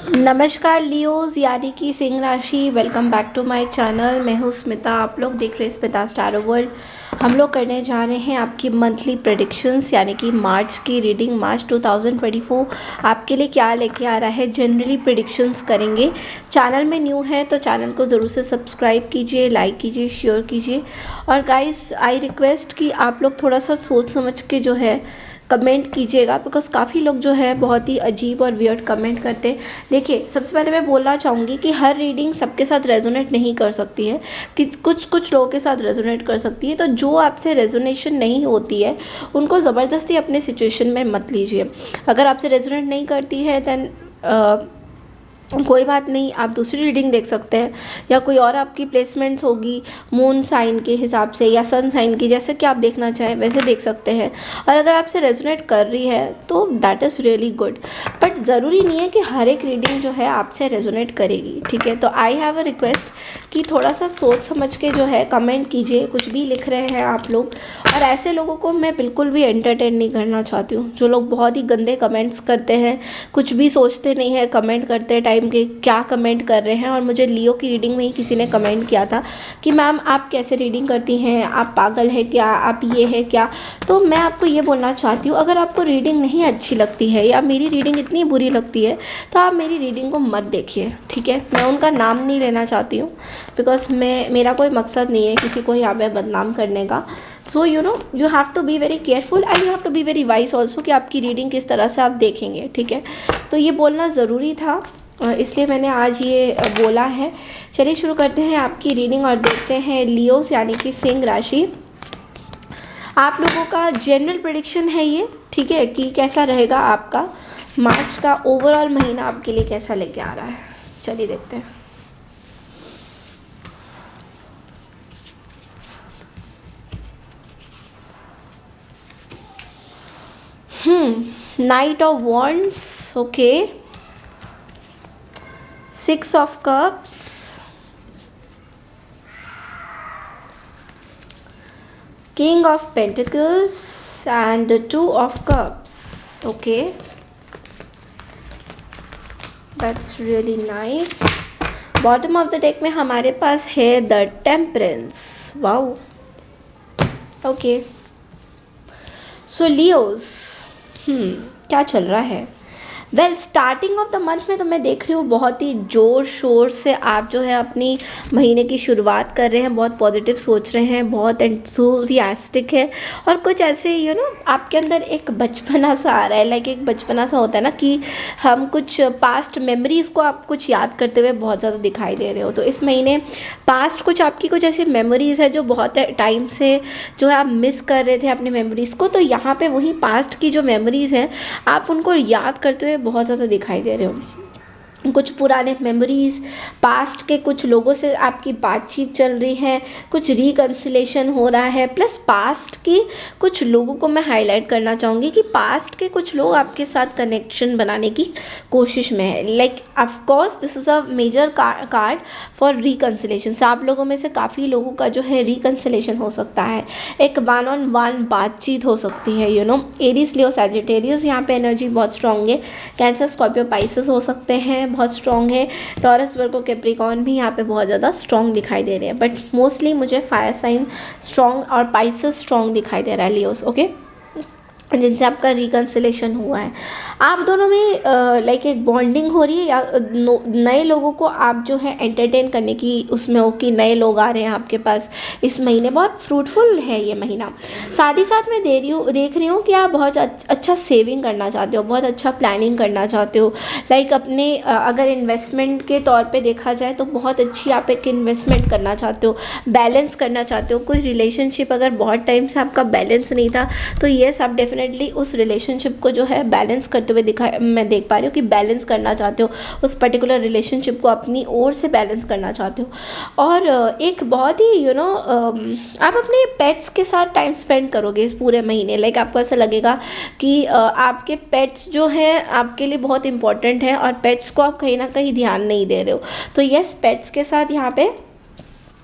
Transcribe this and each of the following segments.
नमस्कार लियोज यानी कि सिंह राशि। Welcome back to my channel. मैं हूँ स्मिता। आप लोग देख रहे हैं स्मिता स्टारो वर्ल्ड। हम लोग करने जा रहे हैं आपकी मंथली प्रेडिक्शंस यानी कि मार्च की रीडिंग। मार्च 2024 आपके लिए क्या लेके आ रहा है, जनरली प्रेडिक्शंस करेंगे। चैनल में न्यू है तो चैनल को ज़रूर से सब्सक्राइब कीजिए, लाइक कीजिए, शेयर कीजिए। और गाइस आई रिक्वेस्ट कि आप लोग थोड़ा सा सोच समझ के जो है कमेंट कीजिएगा, बिकॉज काफ़ी लोग जो है बहुत ही अजीब और वियर्ड कमेंट करते हैं। देखिए, सबसे पहले मैं बोलना चाहूँगी कि हर रीडिंग सबके साथ रेजोनेट नहीं कर सकती है, कि कुछ कुछ लोगों के साथ रेजोनेट कर सकती है। तो जो आपसे रेजोनेशन नहीं होती है उनको ज़बरदस्ती अपने सिचुएशन में मत लीजिए। अगर आपसे रेजोनेट नहीं करती है दैन कोई बात नहीं, आप दूसरी रीडिंग देख सकते हैं, या कोई और आपकी प्लेसमेंट्स होगी मून साइन के हिसाब से या सन साइन की, जैसे कि आप देखना चाहें वैसे देख सकते हैं। और अगर आपसे रेजोनेट कर रही है तो that is really good, but ज़रूरी नहीं है कि हर एक रीडिंग जो है आपसे रेजोनेट करेगी। ठीक है, तो आई हैव अ रिक्वेस्ट कि थोड़ा सा सोच समझ के जो है कमेंट कीजिए। कुछ भी लिख रहे हैं आप लोग, और ऐसे लोगों को मैं बिल्कुल भी एंटरटेन नहीं करना चाहती हूँ जो लोग बहुत ही गंदे कमेंट्स करते हैं, कुछ भी सोचते नहीं है कमेंट करते टाइम के क्या कमेंट कर रहे हैं। और मुझे लियो की रीडिंग में ही किसी ने कमेंट किया था कि मैम आप कैसे रीडिंग करती हैं, आप पागल है क्या, आप ये है क्या। तो मैं आपको ये बोलना चाहती हूँ, अगर आपको रीडिंग नहीं अच्छी लगती है या मेरी रीडिंग इतनी बुरी लगती है तो आप मेरी रीडिंग को मत देखिए। ठीक है, मैं उनका नाम नहीं लेना चाहती हूँ, बिकॉज मेरा कोई मकसद नहीं है किसी को यहाँ पे बदनाम करने का। So you have to be very careful and you have to be very wise also कि आपकी रीडिंग किस तरह से आप देखेंगे। ठीक है, तो ये बोलना ज़रूरी था, इसलिए मैंने आज ये बोला है। चलिए शुरू करते हैं आपकी रीडिंग और देखते हैं लियोस यानी कि सिंह राशि। आप लोगों का जनरल प्रेडिक्शन है ये, ठीक है, कि कैसा रहेगा आपका मार्च का ओवरऑल महीना आपके लिए कैसा लेके आ रहा है। चलिए देखते हैं। Night of wands, okay, 6 of cups, king of pentacles and 2 of cups. Okay, that's really nice. Bottom of the deck में हमारे पास है the temperance. Wow, okay. So Leos, क्या चल रहा है। Well, starting of the month में तो मैं देख रही हूँ बहुत ही ज़ोर शोर से आप जो है अपनी महीने की शुरुआत कर रहे हैं, बहुत पॉजिटिव सोच रहे हैं, बहुत एंथुसियास्टिक है। और कुछ ऐसे आपके अंदर एक बचपना सा आ रहा है, लाइक एक बचपना सा होता है ना कि हम कुछ पास्ट मेमोरीज़ को आप कुछ याद करते हुए बहुत ज़्यादा दिखाई दे रहे हो। तो इस महीने पास्ट कुछ आपकी कुछ ऐसी मेमोरीज़ है जो बहुत टाइम से जो है आप मिस कर रहे थे अपने मेमोरीज़ को, तो यहाँ पे वही पास्ट की जो मेमोरीज़ हैं आप उनको याद करते हुए बहुत ज़्यादा दिखाई दे रहे हो। कुछ पुराने मेमोरीज़, पास्ट के कुछ लोगों से आपकी बातचीत चल रही है, कुछ रिकन्सिलेशन हो रहा है, प्लस पास्ट की कुछ लोगों को मैं हाईलाइट करना चाहूँगी कि पास्ट के कुछ लोग आपके साथ कनेक्शन बनाने की कोशिश में है। Like of course this is a major card for reconciliation. आप लोगों में से काफ़ी लोगों का जो है रिकन्सिलेशन हो सकता है, एक 1-on-1 बातचीत हो सकती है। एरीज, लियो, सैजिटेरियस यहाँ पे एनर्जी बहुत स्ट्रॉन्ग है। कैंसर, स्कॉर्पियो, पाइसेस हो सकते हैं, बहुत स्ट्रॉन्ग है। टॉरस, वर्गो, कैप्रिकॉर्न भी यहाँ पे बहुत ज़्यादा स्ट्रॉन्ग दिखाई दे रहे हैं, बट मोस्टली मुझे फायर साइन स्ट्रॉन्ग और पाइसेस स्ट्रॉन्ग दिखाई दे रहा है लियोस, ओके, जिनसे आपका रिकन्सिलेशन हुआ है। आप दोनों में लाइक एक बॉन्डिंग हो रही है, या नए लोगों को आप जो है एंटरटेन करने की उसमें हो कि नए लोग आ रहे हैं आपके पास। इस महीने बहुत फ्रूटफुल है ये महीना। साथ ही साथ मैं देख रही हूँ कि आप बहुत अच्छा सेविंग करना चाहते हो, बहुत अच्छा प्लानिंग करना चाहते हो। लाइक अपने अगर इन्वेस्टमेंट के तौर पे देखा जाए तो बहुत अच्छी आप एक इन्वेस्टमेंट करना चाहते हो, बैलेंस करना चाहते हो। कोई रिलेशनशिप अगर बहुत टाइम से आपका बैलेंस नहीं था तो येस, आप डेफिनेटली उस रिलेशनशिप को जो है बैलेंस करते हुए मैं देख पा रही हूँ कि बैलेंस करना चाहते हो, उस पर्टिकुलर रिलेशनशिप को अपनी ओर से बैलेंस करना चाहते हो। और एक बहुत ही आप अपने पेट्स के साथ टाइम स्पेंड करोगे इस पूरे महीने। लाइक आपको ऐसा लगेगा कि आपके पेट्स जो हैं आपके लिए बहुत इंपॉर्टेंट है और पेट्स को आप कहीं ना कहीं ध्यान नहीं दे रहे हो। तो यस, पेट्स के साथ यहाँ पे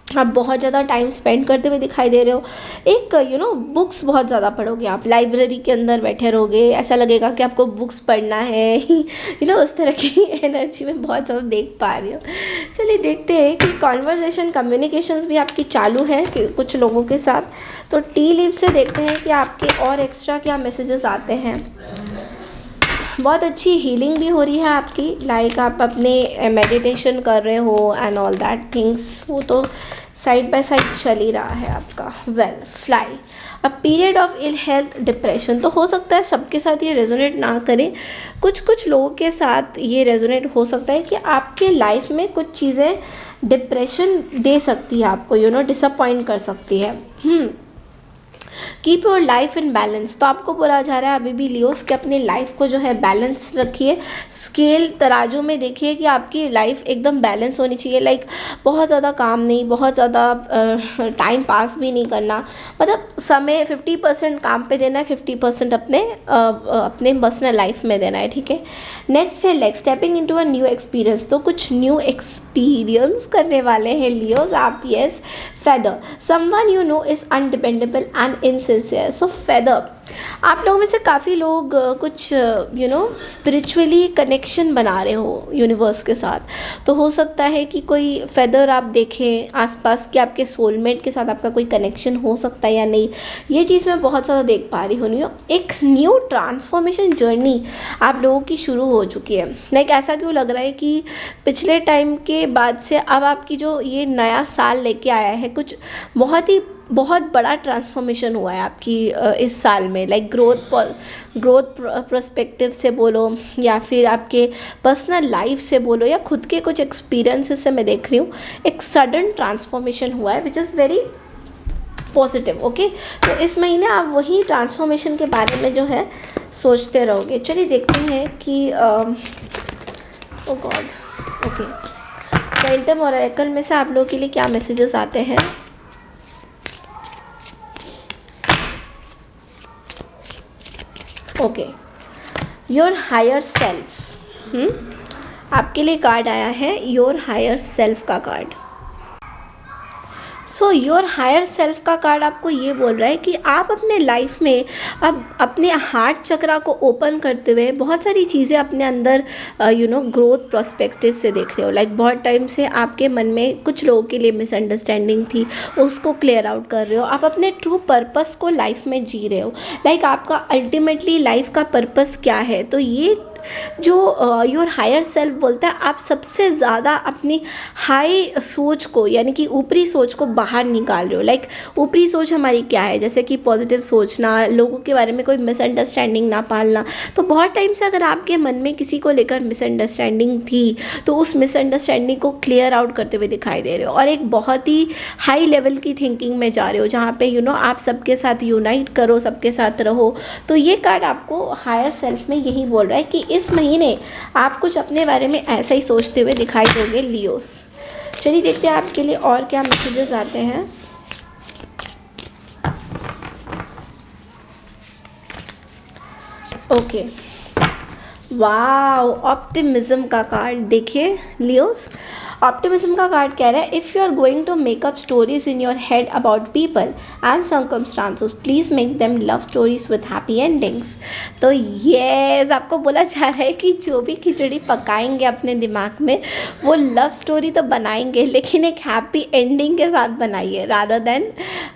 आप बहुत ज़्यादा टाइम स्पेंड करते हुए दिखाई दे रहे हो। एक बुक्स बहुत ज़्यादा पढ़ोगे, आप लाइब्रेरी के अंदर बैठे रहोगे, ऐसा लगेगा कि आपको बुक्स पढ़ना है उस तरह की एनर्जी में बहुत ज़्यादा देख पा रही हो। चलिए देखते हैं कि कॉन्वर्जेसन कम्युनिकेशंस भी आपकी चालू है कि कुछ लोगों के साथ। तो टी लीव से देखते हैं कि आपके और एक्स्ट्रा क्या मैसेजेस आते हैं। बहुत अच्छी हीलिंग भी हो रही है आपकी, लाइक आप अपने मेडिटेशन कर रहे हो एंड ऑल दैट थिंग्स, वो तो साइड बाय साइड चल ही रहा है आपका। Well fly a period of ill health depression, तो हो सकता है सबके साथ ये रेजोनेट ना करें, कुछ कुछ लोगों के साथ ये रेजोनेट हो सकता है कि आपके लाइफ में कुछ चीज़ें डिप्रेशन दे सकती है आपको, डिसअपॉइंट कर सकती है। Keep your life in balance, तो आपको बोला जा रहा है अभी भी लियोस कि अपनी लाइफ को जो है बैलेंस रखिए, स्केल तराजू में देखिए कि आपकी लाइफ एकदम बैलेंस होनी चाहिए। लाइक बहुत ज़्यादा काम नहीं, बहुत ज़्यादा टाइम पास भी नहीं करना, मतलब समय 50% काम पे देना है, 50% अपने पर्सनल लाइफ में देना है, ठीक है। नेक्स्ट है like stepping into a new experience, तो कुछ न्यू एक्सपीरियंस करने वाले हैं लियोस आप। Yes feather someone is undependable and insincere, so feather आप लोगों में से काफ़ी लोग कुछ स्पिरिचुअली कनेक्शन बना रहे हो यूनिवर्स के साथ, तो हो सकता है कि कोई फेदर आप देखें आसपास कि आपके सोलमेट के साथ आपका कोई कनेक्शन हो सकता है या नहीं, ये चीज़ मैं बहुत ज़्यादा देख पा रही हूँ। एक न्यू ट्रांसफॉर्मेशन जर्नी आप लोगों की शुरू हो चुकी है। लाइक ऐसा क्यों लग रहा है कि पिछले टाइम के बाद से अब आपकी जो ये नया साल लेके आया है, कुछ बहुत बड़ा ट्रांसफॉर्मेशन हुआ है आपकी इस साल में। लाइक ग्रोथ पर्सपेक्टिव से बोलो या फिर आपके पर्सनल लाइफ से बोलो या खुद के कुछ एक्सपीरियंसेस से मैं देख रही हूँ एक सडन ट्रांसफॉर्मेशन हुआ है which is very positive. Okay, तो इस महीने आप वही ट्रांसफॉर्मेशन के बारे में जो है सोचते रहोगे। चलिए देखते हैं कि ओ गॉड, ओके, क्वांटम ऑरेकल में से आप लोगों के लिए क्या मैसेजेस आते हैं। ओके, योर हायर सेल्फ, आपके लिए कार्ड आया है योर हायर सेल्फ का card. So your higher self का कार्ड आपको ये बोल रहा है कि आप अपने लाइफ में अब अपने हार्ट चक्रा को ओपन करते हुए बहुत सारी चीज़ें अपने अंदर ग्रोथ प्रोस्पेक्टिव से देख रहे हो। लाइक बहुत टाइम से आपके मन में कुछ लोगों के लिए मिसअंडरस्टैंडिंग थी, उसको क्लियर आउट कर रहे हो, आप अपने ट्रू पर्पस को लाइफ में जी रहे हो। लाइक आपका अल्टीमेटली लाइफ का पर्पस क्या है, तो ये जो योर हायर सेल्फ बोलता है आप सबसे ज़्यादा अपनी हाई सोच को यानी कि ऊपरी सोच को बाहर निकाल रहे हो। लाइक ऊपरी सोच हमारी क्या है, जैसे कि पॉजिटिव सोचना, लोगों के बारे में कोई मिसअंडरस्टैंडिंग ना पालना। तो बहुत टाइम से अगर आपके मन में किसी को लेकर मिसअंडरस्टैंडिंग थी तो उस मिसअंडरस्टैंडिंग को क्लियर आउट करते हुए दिखाई दे रहे हो और एक बहुत ही हाई लेवल की थिंकिंग में जा रहे हो जहाँ पे आप सबके साथ यूनाइट करो, सबके साथ रहो। तो ये कार्ड आपको हायर सेल्फ में यही बोल रहा है कि इस महीने आप कुछ अपने बारे में ऐसा ही सोचते हुए दिखाई दोगे लियोस। चलिए देखते हैं आपके लिए और क्या मैसेजेस आते हैं। ओके, वाओ, ऑप्टिमिज्म का कार्ड देखिए लियोस। ऑप्टिमिज्म का कार्ड कह रहा है if you are going to make up stories in your head about people and circumstances please make them love stories with happy endings. तो yes, आपको बोला जा रहा है कि जो भी खिचड़ी पकाएंगे अपने दिमाग में वो लव स्टोरी तो बनाएंगे लेकिन एक हैप्पी एंडिंग के साथ बनाइए रादर देन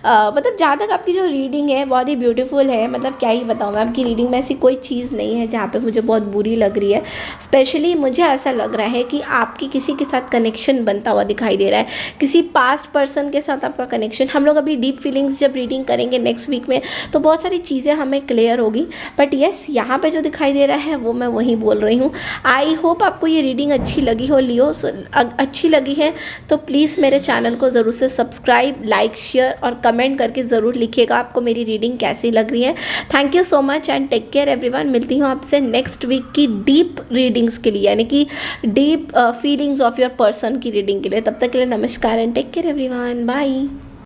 मतलब जहाँ तक आपकी जो रीडिंग है बहुत ही ब्यूटीफुल है। मतलब क्या ही बताऊँ मैं, आपकी रीडिंग में ऐसी कोई चीज़ नहीं है जहाँ पे मुझे बहुत बुरी लग रही है। स्पेशली मुझे ऐसा लग रहा है कि आपकी किसी के साथ कनेक्शन बनता हुआ दिखाई दे रहा है, किसी पास्ट पर्सन के साथ आपका कनेक्शन। हम लोग अभी डीप फीलिंग्स जब रीडिंग करेंगे नेक्स्ट वीक में तो बहुत सारी चीज़ें हमें क्लियर होगी। बट येस, यहाँ पे जो दिखाई दे रहा है वो मैं वही बोल रही हूँ। आई होप आपको ये रीडिंग अच्छी लगी हो लियो। अच्छी लगी है तो प्लीज़ मेरे चैनल को ज़रूर से सब्सक्राइब, लाइक, शेयर और कमेंट करके ज़रूर लिखिएगा आपको मेरी रीडिंग कैसी लग रही है। Thank you so much and take care everyone. मिलती हूँ आपसे नेक्स्ट वीक की डीप रीडिंग्स के लिए, यानी कि deep feelings of your person की रीडिंग के लिए। तब तक के लिए नमस्कार and take care everyone, bye.